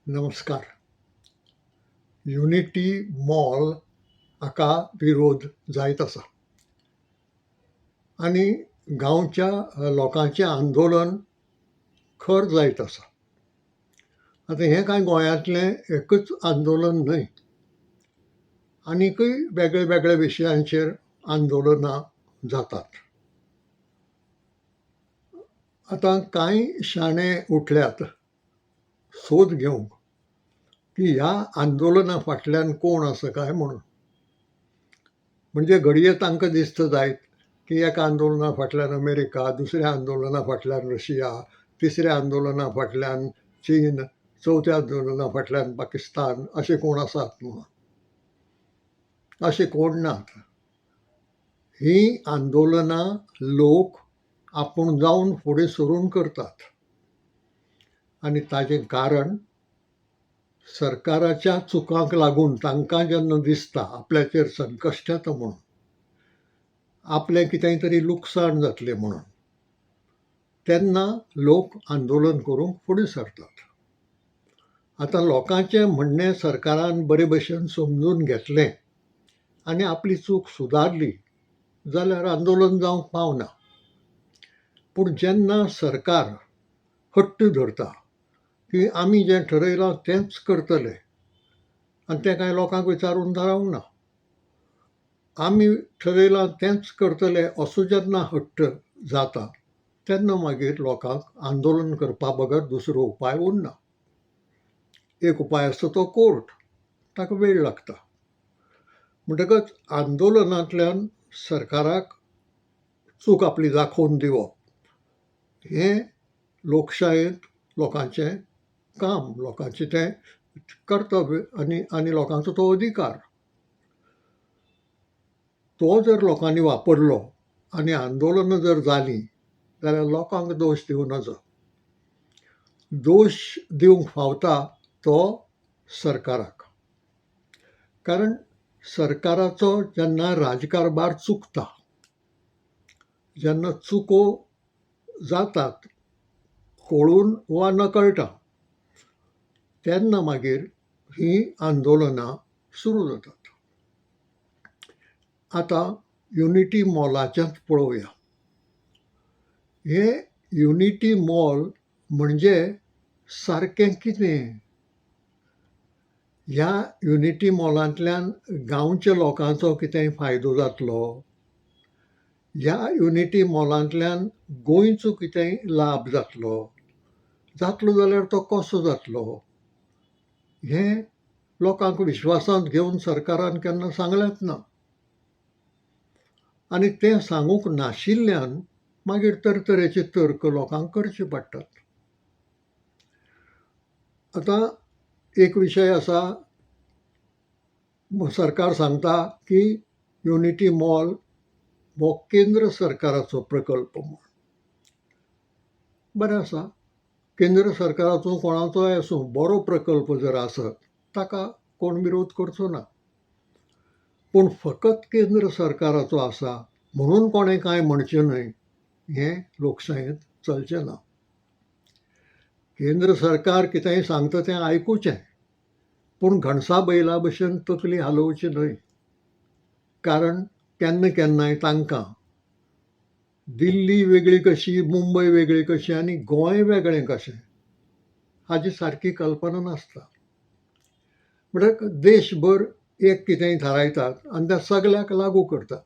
नमस्कार. Unity mall हाका विरोध जायत आसा आनी गांवच्या लोकांचें आंदोलन खर जायत आसा. आतां हें कांय गोंयांतलें एकच आंदोलन न्हय. आनीकय वेगळ्या वेगळ्या विशयांचेर आंदोलनां जातात. आतां कांय शाणे उठल्यात सोद घेवंक की ह्या आंदोलना फाटल्यान कोण आसा काय म्हणून. म्हणजे घडये तांकां दिसता जायत की एका आंदोलना फाटल्यान अमेरिका, दुसऱ्या आंदोलना फाटल्यान रशिया, तिसऱ्या आंदोलना फाटल्यान चीन, चवथ्या आंदोलना फाटल्यान पाकिस्तान अशे कोण आसात म्हणून. अशें कोण नात. हीं आंदोलनां लोक आपूण जावन फुडें सरून करतात. आनी ताचें कारण सरकाराच्या चुकांक लागून तांकां जेन्ना दिसता आपल्याचेर संकश्ट येता म्हणून, आपलें कितेंय तरी लुकसाण जातलें म्हणून, तेन्ना लोक आंदोलन करूंक फुडें सरतात. आतां लोकांचें म्हणणें सरकारान बरे भशेन समजून घेतलें आनी आपली चूक सुदारली जाल्यार आंदोलन जावंक पावना. पूण जेन्ना सरकार हट्ट धरता की आमी जें ठरयलां तेंच करतले आनी तें कांय लोकांक विचारून जावंक ना. आमी ठरयलां तेंच करतले असो जेन्ना हट्ट जाता तेन्ना मागीर लोकांक आंदोलन करपा बगर दुसरो उपाय उरना. एक उपाय आसता तो कोर्ट. ताका वेळ लागता. म्हणटकच आंदोलनांतल्यान सरकाराक चूक आपली दाखोवन दिवप हें लोकशायेंत लोकांचें काम, लोकांचें तें कर्तव्य आनी लोकांचो तो अधिकार. तो जर लोकांनी वापरलो आनी आंदोलनां जर जालीं जाल्यार लोकांक दोश दिवं नजो. दोश दिवंक फावता तो सरकाराक. कारण सरकाराचो जेन्ना राजकारबार चुकता, जेन्ना चुको जातात कळून वा नकळटा, तेन्ना मागीर हीं आंदोलनां सुरू जातात. आतां युनिटी मॉलाचेंच पळोवया. हें युनिटी मॉल म्हणजे सारकें कितें? ह्या युनिटी मॉलांतल्यान गांवच्या लोकांचो कितेंय फायदो जातलो? ह्या युनिटी मॉलांतल्यान गोंयचो कितेंय लाभ जातलो? जातलो जाल्यार तो कसो जातलो? हें लोकांक विश्वासांत घेवन सरकारान केन्ना सांगलेंच ना. आनी तें सांगूंक नाशिल्ल्यान मागीर तरेतरेचे तर्क लोकांक करचे पडटात. आतां एक विशय आसा, सरकार सांगता की युनिटी मॉल हो केंद्र सरकाराचो प्रकल्प म्हणून. बरें आसा. केंद्र सरकाराचो कोणाचोय आसूं बरो प्रकल्प जर आसत ताका कोण विरोध करचो ना. पूण फकत केंद्र सरकाराचो आसा म्हणून कोणें कांय म्हणचें न्हय हें लोकशायेंत चलचें ना. केंद्र सरकार कितेंय सांगता तें आयकुचें, पूण घणसा बैला भशेन तकली हालोवची न्हय. कारण केन्ना केन्नाय तांकां दिल्ली वेगळी कशी, मुंबय वेगळी कशी आनी गोंय वेगळें कशें हाची सारकी कल्पना नासता. म्हणटच देशभर एक कितेंय थारायतात आनी तें सगळ्याक लागू करतात.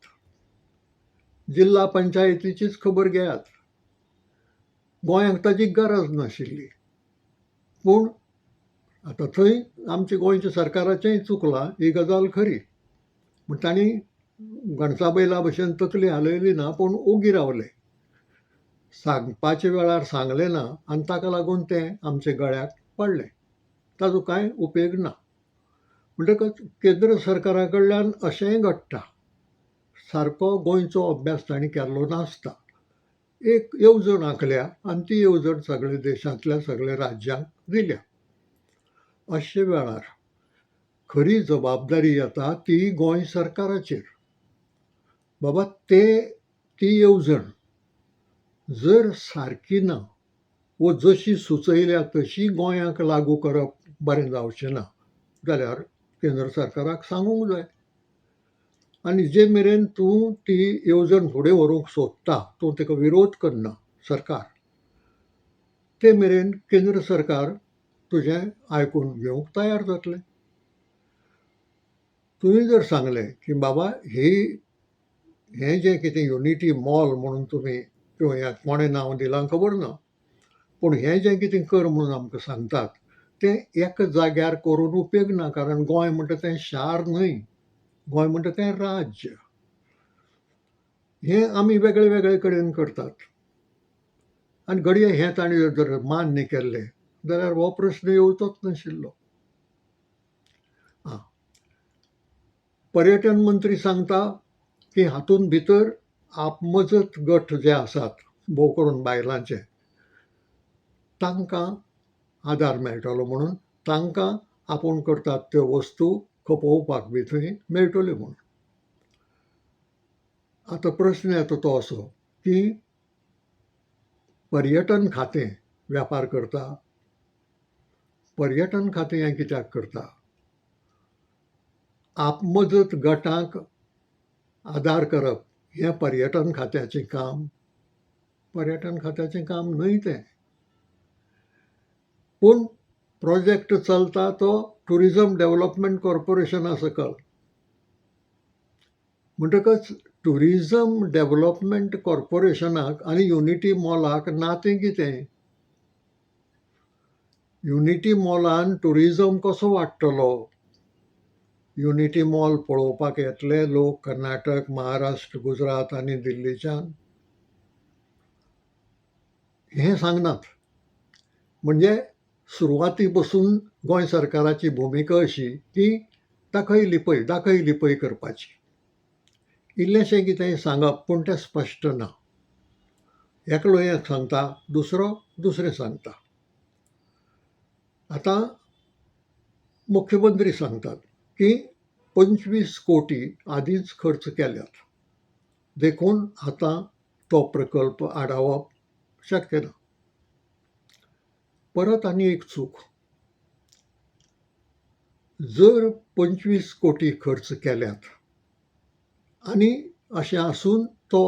जिल्ला पंचायतीचीच खबर घेयात. गोंयांक ताची गरज नाशिल्ली. पूण आतां थंय आमच्या गोंयच्या सरकाराचेंय चुकलां ही गजाल खरी. पूण तांणी घणसा बैला भशेन तकली हालयली ना, पूण ओगी रावले. सांगपाच्या वेळार सांगलें ना आनी ताका लागून तें आमच्या गळ्याक पडलें. ताजो कांय उपेग ना. म्हणटकच केंद्र सरकारा कडल्यान अशेंय घडटा. सारको गोंयचो अभ्यास तांणी केल्लो नासता. एक येवजण आंखल्या आनी ती येवजण सगळ्या देशांतल्या सगळ्या राज्यांक दिल्या. अशे वेळार खरी जबाबदारी येता ती गोंय सरकाराचेर. बाबा ती येवजण जर सारकी ना वो जशी सुचयल्या तशी गोंयांक लागू करप बरें जावचें ना जाल्यार केंद्र सरकाराक सांगूंक जाय. आनी जे मेरेन तूं ती येवजण फुडें व्हरूंक सोदता, तूं ताका विरोध करना सरकार, ते मेरेन केंद्र सरकार तुजें आयकून घेवंक तयार जातलें. तुवें जर सांगलें की बाबा हें जें कितें युनिटी मॉल म्हणून तुमी किंवा कोणें नांव दिलां खबर ना, पूण हें जें कितें कर म्हणून आमकां सांगतात तें एका जाग्यार करून उपेग ना, कारण गोंय म्हणटा तें शार न्हय, गोंय म्हणटा तें राज्य. हें आमी वेगळे वेगळे कडेन करतात. आनी घडये हें ताणें जर मान्य केल्लें जाल्यार हो प्रस्न येवचोच नाशिल्लो. पर्यटन मंत्री सांगता की हातूंत भितर आपमजत गट जे आसात, भोव करून बायलांचे, तांकां आदार मेळटलो म्हणून तांकां आपूण करतात त्यो वस्तू खपोवपाक बी थंय मेळटल्यो म्हणून. आतां प्रस्न येता तो असो की पर्यटन खातें वेपार करता, पर्यटन खातें हें कित्याक करता? आपमजत गटांक आदार करप हें पर्यटन खात्याचें काम? पर्यटन खात्याचें काम न्हय तें. पूण प्रोजेक्ट चलता तो ट्युरिजम डेव्हलपमेंट कॉर्पोरेशना सकल. म्हणटकच ट्युरिजम डेव्हलपमेंट कॉर्पोरेशनाक आनी युनिटी मॉलाक नातें कितें? युनिटी मॉलान ट्युरिजम कसो वाडटलो? युनिटी मॉल पळोवपाक येतले लोक कर्नाटक, महाराष्ट्र, गुजरात आनी दिल्लीच्यान? हें सांगनात. म्हणजे सुरवाती पासून गोंय सरकाराची भुमिका अशी की दाखय लिपय करपाची. इल्लेशें कितेंय सांगप पूण तें स्पश्ट ना. एकलो एक सांगता, दुसरो दुसरें सांगता. आतां मुख्यमंत्री सांगतात की 25 कोटी आदींच खर्च केल्यात, देखून आतां तो प्रकल्प आडावप शक्य ना. परत आनी एक चूक. जर 25 कोटी खर्च केल्यात आनी अशें आसून तो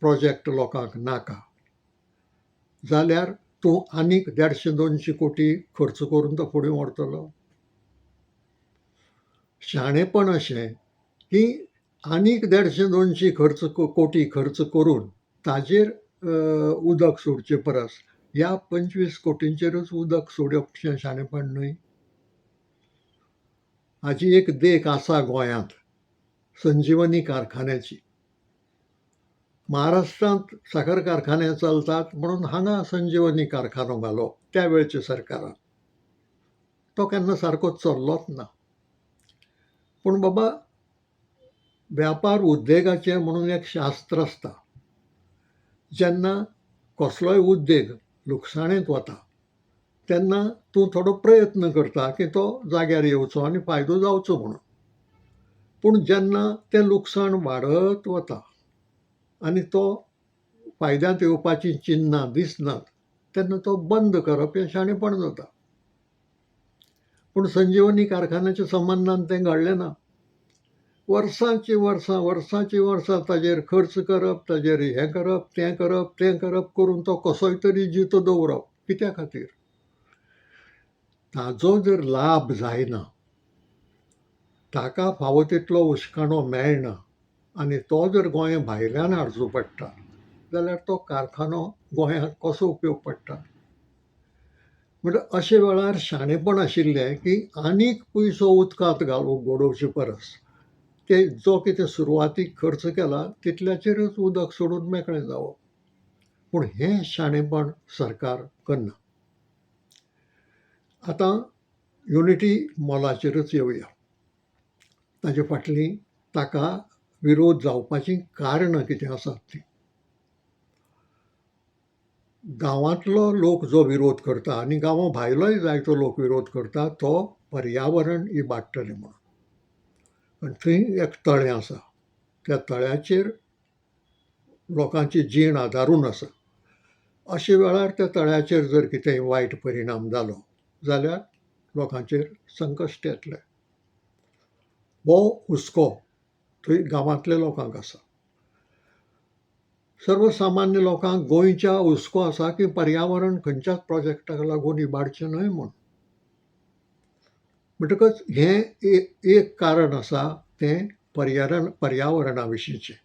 प्रोजेक्ट लोकांक नाका, जाल्यार तूं आनीक 150-200 कोटी खर्च करून तो फुडें व्हरतलो? शाणेपण अशें की आनीक 150-200 कोटी खर्च करून ताजेर उदक सोडचे परस ह्या 25 कोटींचेरच उदक सोडप शें शाणेपण न्हय. हाची एक देख आसा गोंयांत, संजिवनी कारखान्याची. महाराष्ट्रांत साखर कारखाने चलतात म्हणून हांगा संजिवनी कारखानो घालो त्या वेळच्या सरकारान. तो केन्ना सारको चल्लोच ना. पूण बाबा वेपार उद्देगाचें म्हणून एक शास्त्र आसता. जेन्ना कसलोय उद्देग लुकसाणेंत वता तेन्ना तूं थोडो प्रयत्न करता की तो जाग्यार येवचो आनी फायदो जावचो म्हणून. पूण जेन्ना तें लुकसाण वाडत वता आनी तो फायद्यांत येवपाची चिन्नां दिसनात तेन्ना तो बंद करप हें शाणेपण जाता. पूण संजिवनी कारखान्याच्या संबंदान तें घडलें ना. वर्सांची वर्सां ताजेर खर्च करप, ताजेर हें करप तें करून तो कसोय तरी जितो दवरप. कित्या खातीर? ताजो जर लाभ जायना, ताका फावो तितलो उश्काणो मेळना आनी तो जर गोंया भायल्यान हाडचो पडटा जाल्यार तो कारखानो गोंयांत कसो उपयोग पडटा? म्हणजे अशे वेळार शाणेपण आशिल्लें की आनीक पयसो उदकांत उडोवचे परस ते जो कितें सुरवातीक खर्च केला तितल्याचेरच उदक सोडून मेकळें जावप. पूण हें शाणेपण सरकार करना. आतां युनिटी मॉलाचेरच येवया. ताचे फाटलीं ताका विरोध जावपाचीं कारणां कितें आसात तीं. गांवांतलो लोक जो विरोध करता आनी गांवा भायलोय जायतो लोक विरोध करता तो पर्यावरण इबाडटलें म्हणून. आनी थंय एक तळें आसा, त्या तळ्याचेर लोकांची जीण आदारून आसा. अशे वेळार त्या तळ्याचेर जर कितेंय वायट परिणाम जालो जाल्यार लोकांचेर संकश्ट येतलें. हो हुस्को थंय गांवांतल्या लोकांक आसा. सर्वसामान्य लोकांक गोंयच्या हुस्को आसा की पर्यावरण खंयच्याच प्रोजेक्टाक लागून इबाडचें न्हय म्हूण. म्हणटकच हें एक कारण आसा तें पर्यावरणा विशींचें.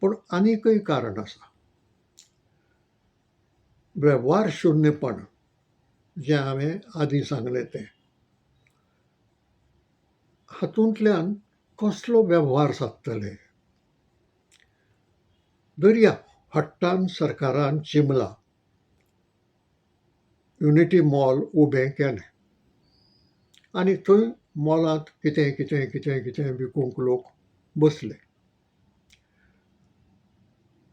पूण आनीकय कारण आसा. वेव्हार शुन्यपण जें हांवें आदीं सांगलें तें. हातूंतल्यान कसलो वेव्हार सादतले? दर्या हट्टान सरकारान चिंबला युनिटी मॉल उबें केलें आनी थंय मॉलांत कितें कितें कितें कितें विकूंक लोक बसले.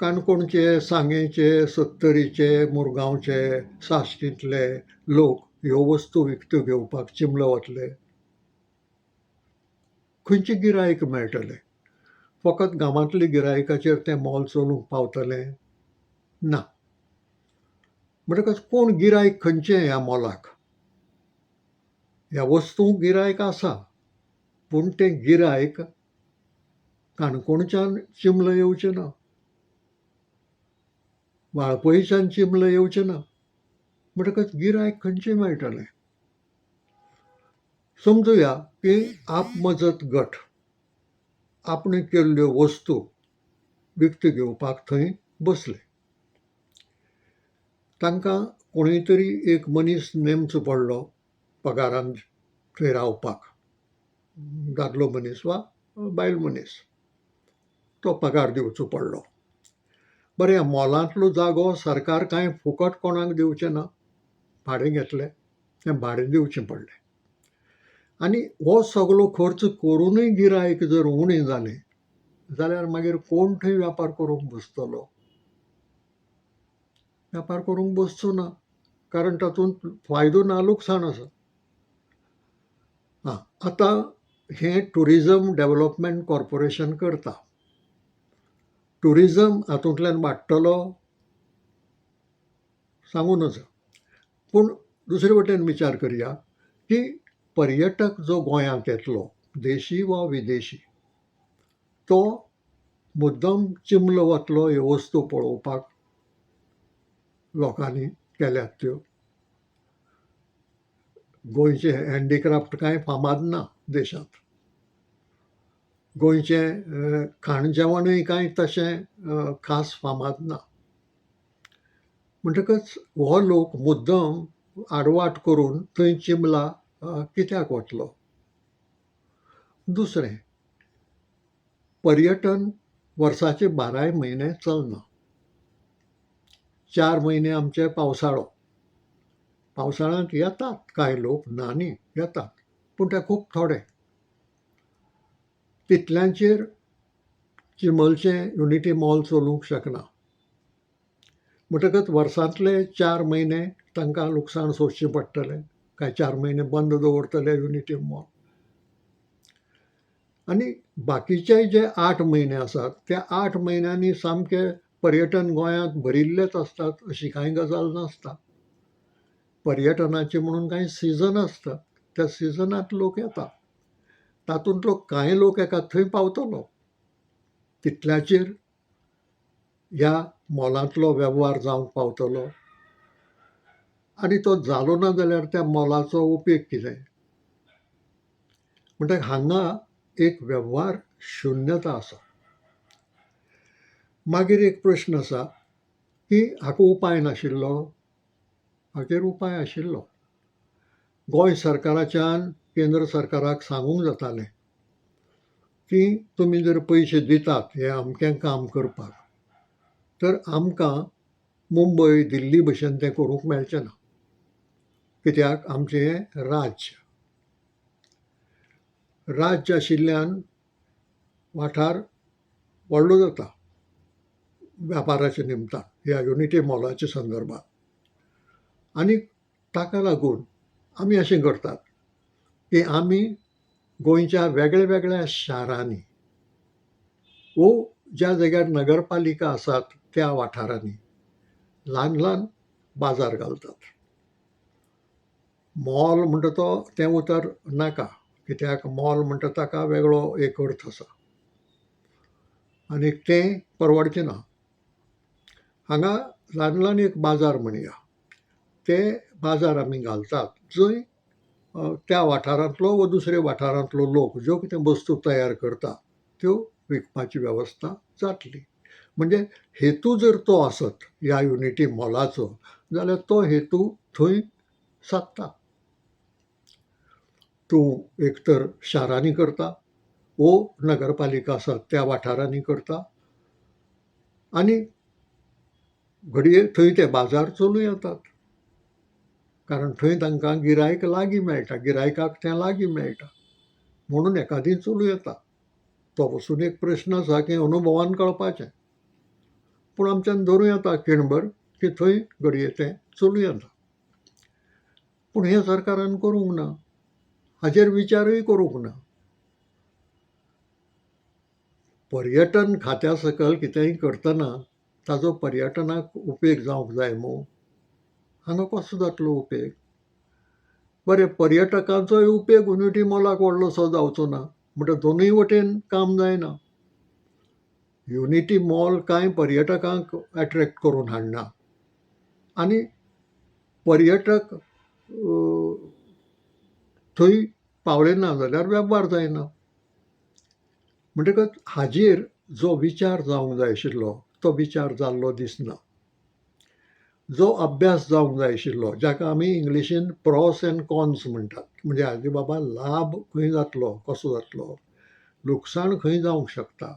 काणकोणचे, सांगेचे, सत्तरीचे, मुरगांवचे, साश्टींतले लोक ह्यो वस्तू विकत्यो घेवपाक चिंबले वतले. खंयचें गिरायक मेळटलें? फकत गांवांतल्या गिरायकाचेर तें मॉल चलूंक पावतलें? ना. म्हणटकच कोण गिरायक खंयचें ह्या मॉलाक? ह्या वस्तूंक गिरायक आसा, पूण तें गिरायक काणकोणच्यान चिंबलं येवचें ना. वाळपयच्यान चिंबलं येवचें ना. म्हणटकच गिरायक खंयचें मेळटलें? समजुया की आपमजत गट आपणे केल्ल्यो वस्तू विकत्यो घेवपाक थंय बसले. तांकां कोणूय तरी एक मनीस नेमचो पडलो पगारान थंय रावपाक. दादलो मनीस वा बायल मनीस. तो पगार दिवचो पडलो. बरें, ह्या मॉलांतलो जागो सरकार कांय फुकट कोणाक दिवचें ना. भाडें घेतलें, तें भाडें दिवचें पडलें. आनी हो सगळो खर्च करूनय गिरायक जर उणें जालें जाल्यार मागीर कोण थंय वेपार करूंक बसतलो? वेपार करूंक बसचो ना, कारण तातूंत फायदो ना लुकसाण आसा. आतां हें टुरिजम डेव्हलपमेंट कॉर्पोरेशन करता. टुरिजम हातूंतल्यान वाडटलो सांगूं नजो. पूण दुसरे वटेन विचार करया की पर्यटक जो गोंयांत येतलो, देशी वा विदेशी, तो मुद्दम चिंबलो वतलो ह्यो वस्तू पळोवपाक. लोकांनी केल्यात त्यो. गोंयचे हँडिक्राफ्ट कांय फामाद ना देशांत. गोंयचें खाण जेवणूय कांय तशें खास फामाद ना. म्हणटकच हो लोक मुद्दम आडवाट करून थंय चिंबला कित्याक वतलो? दुसरें, पर्यटन वर्साचे 12 म्हयने चलना. 4 म्हयने आमचे पावसाळो. पावसाळ्यांत येतात कांय लोक, ना न्ही, येतात, पूण ते खूब थोडे. तितल्यांचेर चिंबलचें युनिटी मॉल चलूंक शकना. म्हणटकच वर्सांतले 4 म्हयने तांकां लुकसाण सोंसचें पडटलें. कांय 4 म्हयने बंद दवरतले युनिटी मॉल. आनी बाकीचे जे 8 म्हयने आसात, त्या 8 म्हयन्यांनी सामकें पर्यटन गोंयांत भरिल्लेंच आसतात अशी कांय गजाल नासता. पर्यटनाचे म्हणून कांय सिजन आसता. त्या सिजनांत लोक येतात. तातूंतलो कांय लोक एका थंय पावतलो. तितल्याचेर ह्या मॉलांतलो वेव्हार जावंक पावतलो. आनी तो जालो ना जाल्यार त्या मॉलाचो उपेग कितें? म्हणटकीर हांगा एक वेव्हार शुन्यता आसा. मागीर एक प्रश्न आसा की हाका उपाय नाशिल्लो? हाचेर उपाय आशिल्लो. गोंय सरकाराच्यान केंद्र सरकाराक सांगूंक जातालें की तुमी जर पयशे दितात हें अमकें काम करपाक, तर आमकां मुंबय, दिल्ली भशेन तें करूंक मेळचें ना. कित्याक आमचें हें राज्य. राज्य आशिल्ल्यान वाठार व्हडलो जाता वेपाराच्या निमतान ह्या युनिटी मॉलाच्या संदर्भांत. आनी ताका लागून आमी अशें करतात की आमी गोंयच्या वेगळ्या वेगळ्या शारांनी वो ज्या जाग्यार नगरपालिका आसात त्या वाठारांनी ल्हान ल्हान बाजार घालतात. मॉल म्हणटा तो तें उतर नाका, कित्याक मॉल म्हणटा ताका वेगळो एक अर्थ आसा आनी तें परवडचें ना. हांगा ल्हान ल्हान एक बाजार म्हणया, ते बाजार आमी घालतात जंय त्या वाठारांतलो वा दुसऱ्या वाठारांतलो लोक ज्यो कितें वस्तू तयार करता त्यो विकपाची वेवस्था जातली. म्हणजे हेतू जर तो आसत ह्या युनिटी मॉलाचो जाल्यार तो हेतू थंय सादता. तूं एक तर शारांनी करता वो नगरपालिका आसा त्या वाठारांनी करता आनी घडये थंय ते बाजार चलूं येतात. कारण थंय तांकां गिरायक लागीं मेळटा, गिरायकाक तें लागीं मेळटा म्हणून एकादी चलूं येता. तो पसून एक प्रश्न आसा की अनुभवान कळपाचें. पूण आमच्यान धरूं येता खिणभर की थंय घडये तें चलूं येता. पूण हें सरकारान करूंक ना, हाजेर विचारूय करूंक ना. पर्यटन खात्या सकल कितेंय करतना ताजो पर्यटनाक उपेग जावंक जाय मूं. हांगा कसो जातलो उपेग? बरें, पर्यटकांचोय उपेग युनिटी मॉलाक व्हडलोसो जावचो ना, म्हणटा दोनूय वटेन काम जायना. युनिटी मॉल कांय पर्यटकांक एट्रॅक्ट करून हाडना आनी पर्यटक थंय पावले ना जाल्यार वेपार जायना. म्हणटकच हाजेर जो विचार जावंक जाय आशिल्लो तो विचार जाल्लो दिसना. जो अभ्यास जावंक जाय आशिल्लो, जाका आमी इंग्लिशीन प्रॉस एंड कॉन्स म्हणटात, म्हणजे हाजे बाबा लाभ खंय जातलो, कसो जातलो, लुकसाण खंय जावंक शकता,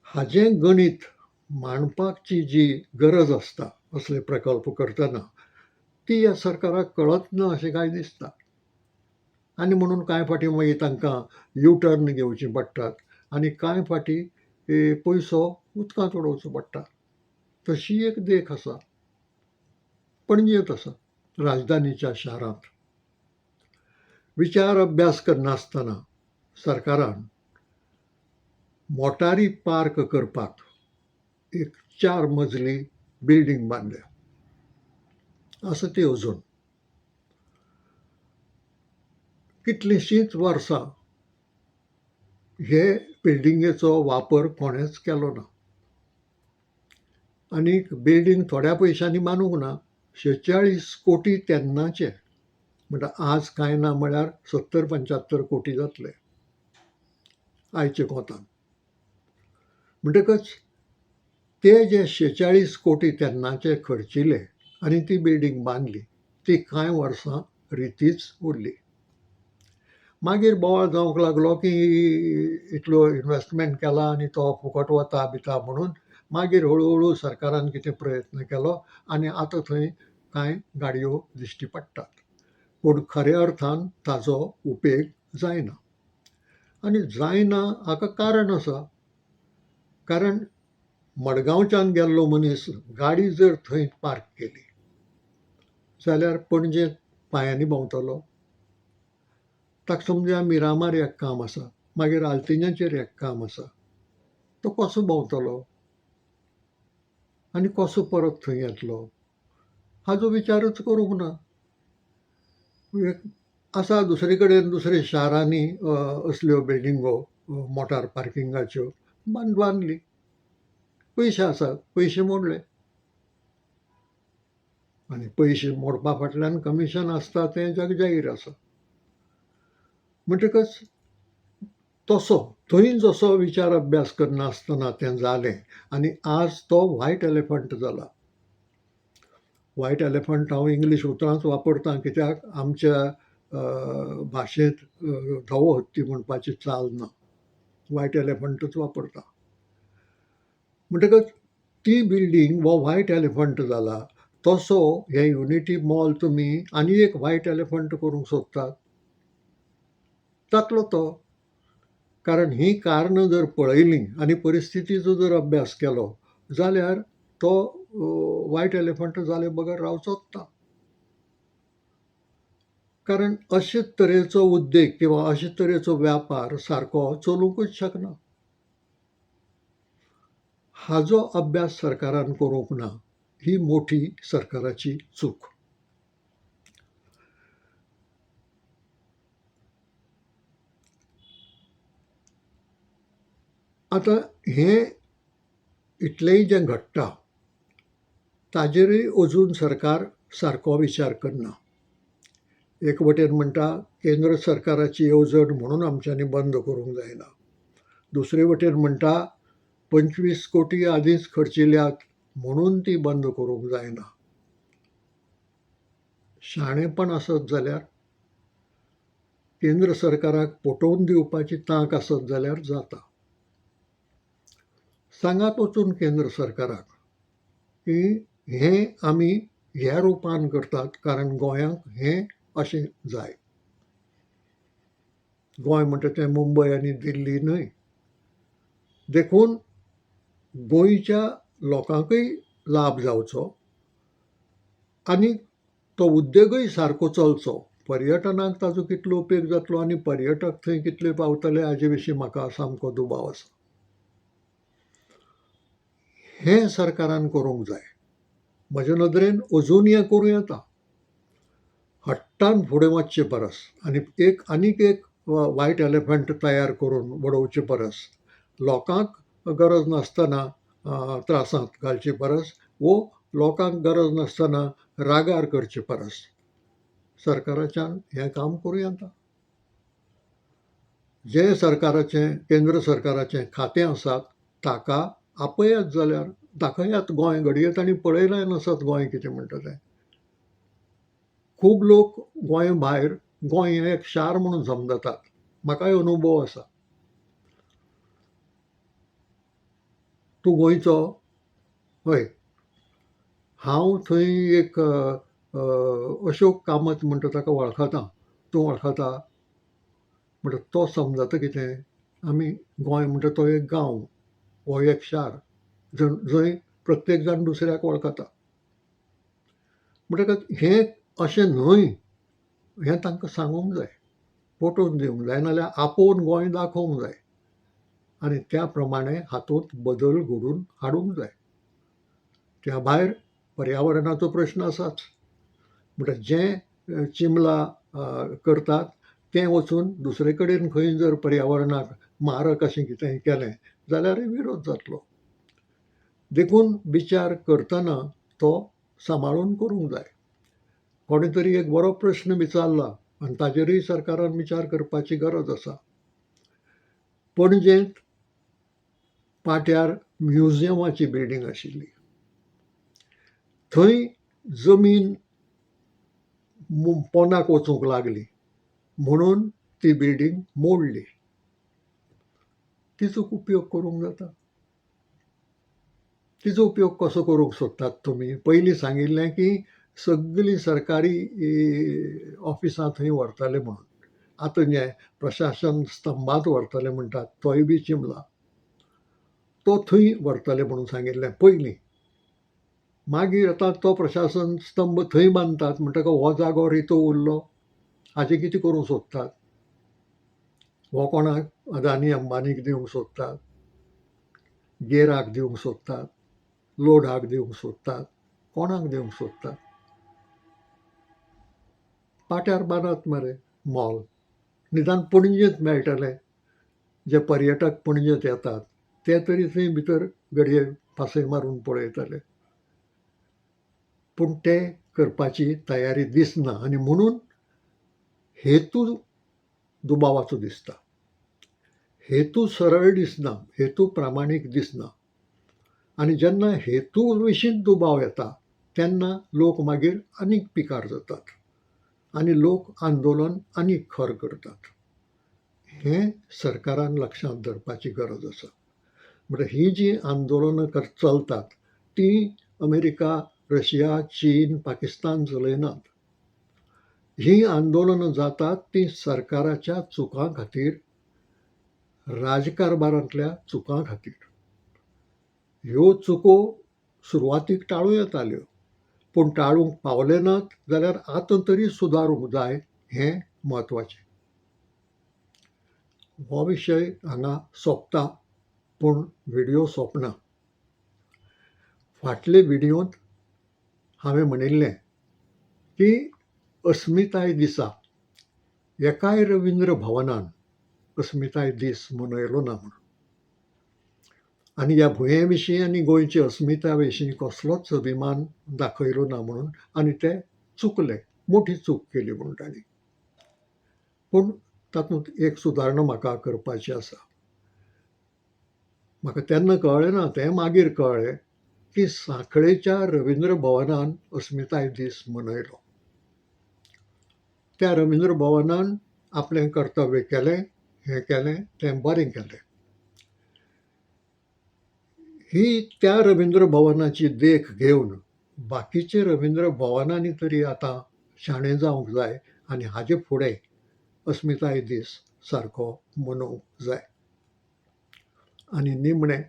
हाजें गणीत मांडपाची जी गरज आसता असले प्रकल्प करतना ती ह्या सरकाराक कळच ना अशें काय दिसता. आनी म्हणून कांय फावटी मागीर तांकां यू टर्न घेवची पडटात आनी कांय फावटी पयसो उदकांत उडोवचो पडटा. तशी एक देख आसा पणजेंत आसा, राजधानीच्या शारांत. विचार अभ्यास करनासतना सरकारान मोटारी पार्क करपाक एक 4 मजली बिल्डींग बांदल्या. आसा ती अजून. कितलींशींच वर्सां हे बिल्डिंगेचो वापर कोणेच केलो ना. आनीक बिल्डींग थोड्या पयशांनी बांदूंक ना, 46 कोटी तेन्नाचे, म्हणटा आज कांय ना म्हळ्यार 70-75 कोटी जातले आयच्या कोंतान. म्हणटकच ते जे 46 कोटी तेन्नाचे खर्चिले आनी ती बिल्डींग बांदली, ती कांय वर्सां रितीच उरली. मागीर बोवाळ जावंक लागलो की इतलो इन्वेस्टमेंट केला आनी तो फुकट वता बिता म्हणून मागीर हळू सरकारान कितें प्रयत्न केलो आनी आतां थंय कांय गाडयो दिश्टी पडटात. पूण खऱ्या अर्थान ताजो उपेग जायना. आनी जायना हाका कारण आसा. कारण मडगांवच्यान गेल्लो मनीस गाडी जर थंय पार्क केली जाल्यार पणजे पांयांनी भोंवतलो. ताका समजा मिरामार एक काम आसा, मागीर आल्तिन्याचेर एक काम आसा, तो कसो भोंवतलो आनी कसो परत थंय येतलो हाजो विचारच करूंक ना. आसा दुसरे कडेन दुसऱ्या शारांनी असल्यो बिल्डिंगो मोटार पार्किंगाच्यो बांदली. पयशे आसात, पयशे मोडले आनी पयशे मोडपा फाटल्यान कमिशन आसता तें जगजाहीर आसा. म्हणटकच तसो थंय जसो विचार अभ्यास करनासतना तें जालें आनी आज तो व्हायट एलिफंट जाला. व्हायट एलिफंट हांव इंग्लीश उतरांच वापरतां कित्याक आमच्या भाशेंत धवो हत्ती म्हणपाची चाल ना. व्हायट एलिफंटूच वापरता. म्हणटकच ती बिल्डींग हो व्हायट एलिफंट जाला. तसो हे युनिटी मॉल तुमी आनी एक व्हायट एलिफंट करूंक सोदतात. जातलो तो. कारण ही कारणां जर पळयलीं आनी परिस्थितीचो जर अभ्यास केलो जाल्यार तो व्हायट एलिफंट जाले बगर रावचोच ना. कारण अशे तरेचो उद्देग किंवा अशे तरेचो व्यापार सारको चलूंकूच शकना. हाजो अभ्यास सरकारान करूंक ना ही मोठी सरकाराची चूक. आतां हें इतलेंय जें घडटा ताजेरूय अजून सरकार सारको विचार करना. एक वटेन म्हणटा केंद्र सरकाराची येवजण म्हणून आमच्यांनी बंद करूंक जायना. दुसरे वटेन म्हणटा 25 कोटी आदींच खर्चिल्ल्यात म्हणून ती बंद करूंक जायना. शाणेपण आसत जाल्यार केंद्र सरकाराक पटोवन दिवपाची तांक आसत जाल्यार जाता. सांगात वचून केंद्र सरकाराक की हें आमी ह्या रुपान करतात कारण गोंयांक हें अशें जाय. गोंय म्हणटा तें मुंबय आनी दिल्ली न्हय. देखून गोंयच्या लोकांकय लाभ जावचो आनी तो उद्देगूय सारको चलचो. पर्यटनाक ताजो कितलो उपेग जातलो आनी पर्यटक थंय कितले पावतले हाजे विशीं म्हाका सामको दुबाव आसा. हें सरकारान करूंक जाय. म्हजे नदरेन अजून हें करूं येता. हट्टान फुडें वचचे परस आनीक एक व्हायट एलिफंट तयार करून उडोवचे परस लोकांक गरज नासतना त्रासांत घालचे परस वो लोकांक गरज नासतना रागार करचे परस सरकाराच्यान हें काम करूं येता. जें सरकाराचें केंद्र सरकाराचें खातें आसा ताका आपयत जाल्यार दाखयात गोंय घडये तांणी पळयलें नासत गोंय कितें म्हणटा तें. खूब लोक गोंय भायर गोंय हें एक शार म्हणून समजतात. म्हाकाय अनुभव आसा. तूं गोंयचो? हय. हांव थंय एक अशोक कामत म्हणटा ताका वळखतां. तूं वळखता? म्हणटा तो समजता कितें? आमी गोंय म्हणटा तो एक गांव, हो एक शार जंय प्रत्येक जाण दुसऱ्याक वळखता. म्हणटकच हें अशें न्हय हें तांकां सांगूंक जाय, पटोवन दिवंक जाय नाजाल्यार आपोवन गोंय दाखोवंक जाय आनी त्या प्रमाणें हातूंत बदल घडोवन हाडूंक जाय. त्या भायर पर्यावरणाचो प्रश्न आसाच. म्हणटा जें चिंबला करतात तें वचून दुसरे कडेन खंय जर पर्यावरणाक मारक अशें कितेंय केलें जाल्यारूय विरोध जातलो. देखून विचार करतना तो सांबाळून करूंक जाय. कोणे तरी एक बरो प्रश्न विचारला आनी ताजेरूय सरकारान विचार करपाची गरज आसा. पणजेंत पाट्यार म्युजियमाची बिल्डींग आशिल्ली. थंय जमीन पोंदाक वचूंक लागली म्हणून ती बिल्डींग मोडली. तिचो उपयोग करूंक जाता. तिचो उपयोग कसो करूंक सोदतात तुमी? पयलीं सांगिल्लें की सगळीं सरकारी ऑफिसां थंय व्हरतले म्हणून. आतां जें प्रशासन स्तंभात व्हरतले म्हणटात तोय बी चिंबला. तो थंय व्हरतले म्हणून सांगिल्लें पयलीं. मागीर आतां तो प्रशासन स्तंभ थंय बांदतात म्हणटकच हो जागो रितो उरलो. हाजें कितें करूंक सोदतात? हो कोणाक? अदानी अंबानीक दिवंक सोदतात, गेराक दिवंक सोदतात, लोढाक दिवंक सोदतात, कोणाक दिवंक सोदतात? पाट्यार बांदात मरे मॉल. निदान पणजेंत मेळटलें. जे पर्यटक पणजेंत येतात ते तरी थंय भितर घडये पासय मारून पळयतले. पूण तें करपाची तयारी दिसना आनी म्हणून हेतू दुबावाचो दिसता. हेतू सरळ दिसना, हेतू प्रामाणीक दिसना आनी जेन्ना हेतू विशींच दुबाव येता तेन्ना लोक मागीर आनीक पिकार जातात आनी लोक आंदोलन आनीक खर करतात. हें सरकारान लक्षांत धरपाची गरज आसा. म्हणटा हीं जीं आंदोलनां चलतात तीं अमेरिका, रशिया, चीन, पाकिस्तान चलयनात. हीं आंदोलनां जातात तीं सरकाराच्या चुकां खातीर, राजकारबारांतल्या चुकां खातीर. ह्यो चुको सुरवातीक टाळूं येताल्यो पूण टाळूंक पावले नात जाल्यार आतां तरी सुदारूंक जाय हें म्हत्वाचें. हो विशय हांगा सोंपता पूण व्हिडियो सोंपना. फाटले व्हिडियोंत हांवें म्हणिल्लें की अस्मिताय दिसा एकाय रवींद्र भवनान अस्मिताय दीस मनयलो ना म्हणून. आनी ह्या भुंये विशीं आनी गोंयचे अस्मिता विशीं कसलोच अभिमान दाखयलो ना म्हणून आनी ते चुकले, मोठी चूक केली म्हणून तांणी. पूण तातूंत एक सुदारणा म्हाका करपाची आसा. म्हाका तेन्ना कळ्ळें ना, तें मागीर कळ्ळें की सांखळेच्या रवींद्र भवनान अस्मिताय दीस मनयलो. त्या रवींद्र भवनान आपलें कर्तव्य केलें, हें केलें, तें बरें केलें. ही त्या रवींद्र भवनाची देख घेवन बाकीचे रवींद्र भवनांनी तरी आतां शाणे जावंक जाय आनी हाचे फुडें अस्मिताय दीस सारको मनोवंक जाय. आनी निमणें,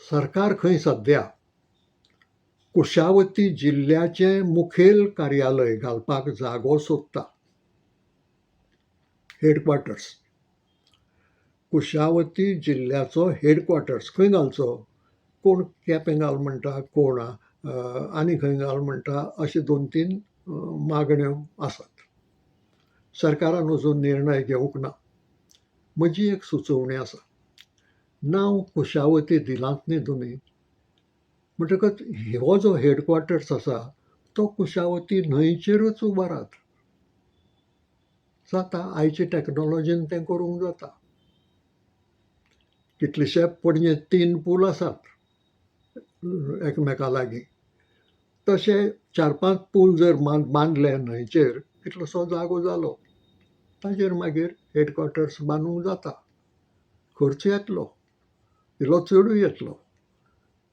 सरकार खंय सद्या कुशावती जिल्ल्याचें मुखेल कार्यालय घालपाक जागो सोदता. हेडक्वॉर्टर्स कुशावती जिल्ल्याचो हेडक्वॉर्टर्स खंय घालचो? कोण केपें घाल म्हणटा, कोण आनी खंय घाल म्हणटा, अशे 2-3 मागण्यो आसात. सरकारान अजून निर्णय घेवंक ना. म्हजी एक सुचोवणी आसा. नांव कुशावती दिलांत न्ही तुमी, म्हणटकच हो जो हेडक्वॉर्टर्स आसा तो कुशावती न्हंयचेरूच उबारात. जाता, आयचे टॅक्नॉलॉजीन तें करूंक जाता. कितलेशे पणजे 3 पूल आसात एकामेका लागीं. तशे 4-5 पूल जर बांदले न्हंयचेर, कितलोसो जागो जालो, ताचेर मागीर हेडक्वॉर्टर्स बांदूंक जाता. खर्च येतलो, इल्लो चडूय येतलो,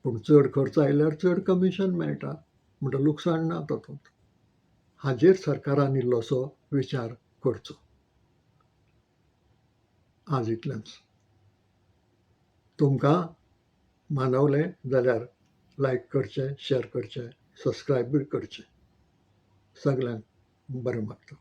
पूण चड खर्च आयल्यार चड कमिशन मेळटा, म्हणटा लुकसाण ना तातूंत. हाजेर सरकारान इल्लोसो विचार करचो. आज इतलेंच. तुमकां मानवलें जाल्यार लायक करचें, शेअर करचें, सबस्क्रायब बी करचें. सगल्यांक बरें मागता.